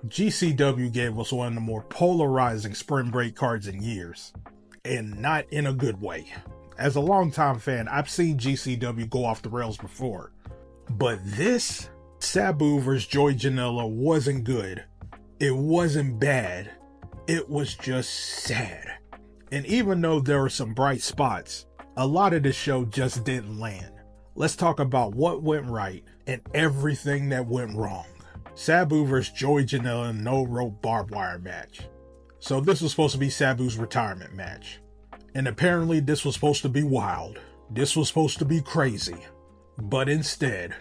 GCW gave us one of the more polarizing spring break cards in years, and not in a good way. As a longtime fan, I've seen GCW go off the rails before, but this Sabu vs. Joey Janela wasn't good. It wasn't bad. It was just sad. And even though there were some bright spots, a lot of the show just didn't land. Let's talk about what went right and everything that went wrong. Sabu vs. Joey Janela no rope barbed wire match. So this was supposed to be Sabu's retirement match. And apparently this was supposed to be wild. This was supposed to be crazy. But instead,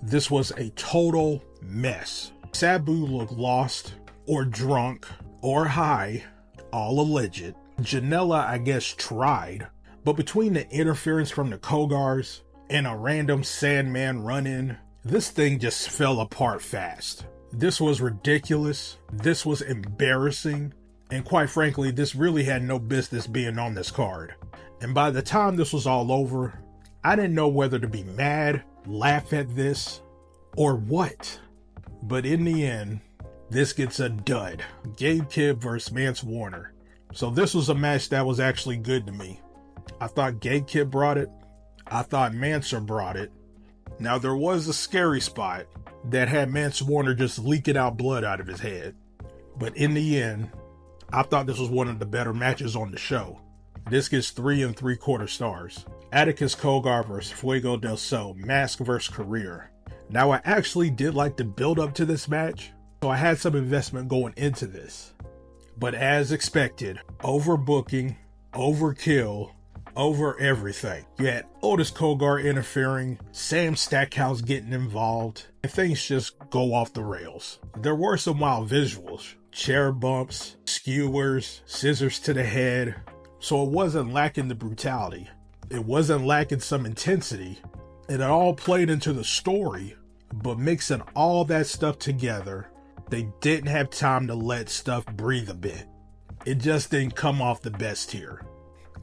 this was a total mess. Sabu looked lost, or drunk, or high, all alleged. Janella, I guess, tried. But between the interference from the Kogars and a random Sandman run-in, this thing just fell apart fast. This was ridiculous. This was embarrassing. And quite frankly, this really had no business being on this card. And by the time this was all over, I didn't know whether to be mad, laugh at this, or what. But in the end, this gets a dud. Gabe Kidd versus Mance Warner. So this was a match that was actually good to me. I thought Gabe Kidd brought it. I thought Mance brought it. Now there was a scary spot that had Mance Warner just leaking out blood out of his head. But in the end, I thought this was one of the better matches on the show. This gets 3 3/4 stars. Atticus Kogar vs. Fuego del Sol, Mask vs. Career. Now I actually did like the build up to this match, so I had some investment going into this. But as expected, overbooking, overkill, over everything. You had Otis Kogar interfering, Sam Stackhouse getting involved, and things just go off the rails. There were some wild visuals, chair bumps, skewers, scissors to the head, so it wasn't lacking the brutality. It wasn't lacking some intensity, and it all played into the story, but mixing all that stuff together, they didn't have time to let stuff breathe a bit. It just didn't come off the best here.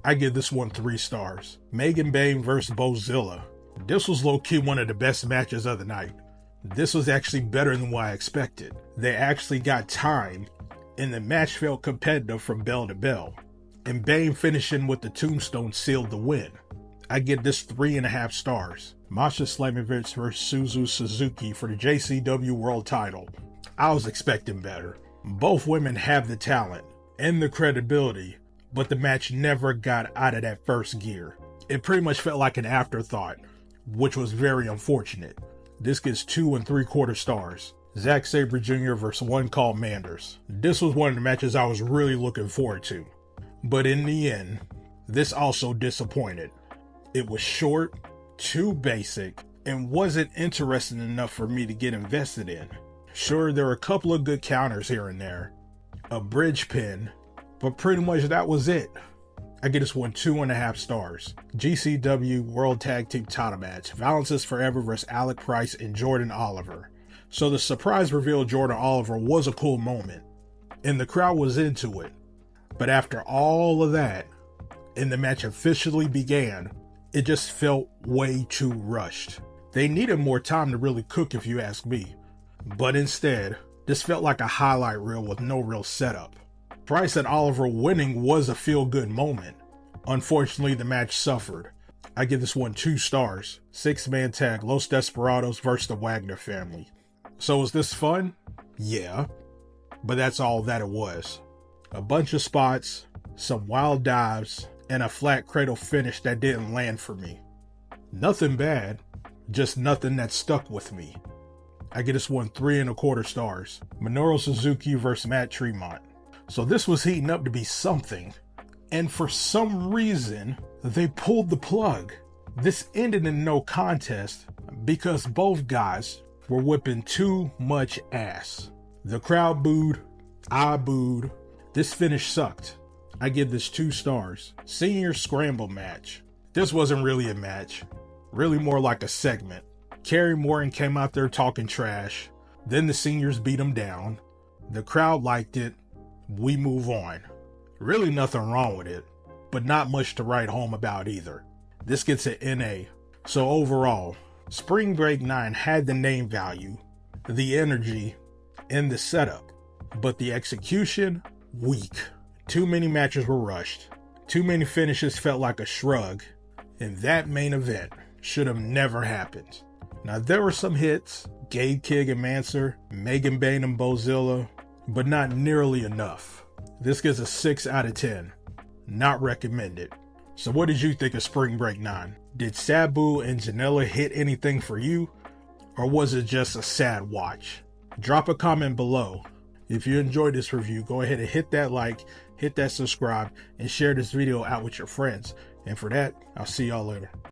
I give this one 3 stars. Megan Bayne vs. Bozilla. This was low-key one of the best matches of the night. This was actually better than what I expected. They actually got time, and the match felt competitive from bell to bell. And Bayne finishing with the tombstone sealed the win. I give this 3.5 stars. Masha Slamovich vs. Suzuki for the JCW World title. I was expecting better. Both women have the talent and the credibility, but the match never got out of that first gear. It pretty much felt like an afterthought, which was very unfortunate. This gets 2 3/4 stars. Zack Saber Jr. vs. one called Manders. This was one of the matches I was really looking forward to. But in the end, this also disappointed. It was short, too basic, and wasn't interesting enough for me to get invested in. Sure, there were a couple of good counters here and there, a bridge pin, but pretty much that was it. I give this one 2.5 stars. GCW World Tag Team title match. Violence is Forever vs. Alec Price and Jordan Oliver. So the surprise reveal of Jordan Oliver was a cool moment, and the crowd was into it. But after all of that, and the match officially began, it just felt way too rushed. They needed more time to really cook, if you ask me. But instead, this felt like a highlight reel with no real setup. Price and Oliver winning was a feel-good moment. Unfortunately, the match suffered. I give this one 2 stars. 6-man tag, Los Desperados versus the Wagner family. So was this fun? Yeah. But that's all that it was. A bunch of spots, some wild dives, and a flat cradle finish that didn't land for me. Nothing bad, just nothing that stuck with me. I give this one 3 1/4 stars. Manuro Suzuki versus Matt Tmont. So this was heating up to be something, and for some reason, they pulled the plug. This ended in no contest because both guys were whipping too much ass. The crowd booed, I booed. This finish sucked. I give this 2 stars. Senior Scramble match. This wasn't really a match, really more like a segment. Kerry Morton came out there talking trash. Then the seniors beat him down. The crowd liked it. We move on. Really nothing wrong with it, but not much to write home about either. This gets an NA. So overall, Spring Break 9 had the name value, the energy, and the setup. but the execution, weak. Too many matches were rushed. Too many finishes felt like a shrug, and that main event should have never happened. Now, there were some hits, Gabe Kidd and Mance, Megan Bayne and Bozilla, but not nearly enough. This gets a 6 out of 10. Not recommended. So what did you think of Spring Break 9? Did Sabu and Janella hit anything for you? Or was it just a sad watch? Drop a comment below. If you enjoyed this review, go ahead and hit that like, hit that subscribe, and share this video out with your friends. And for that, I'll see y'all later.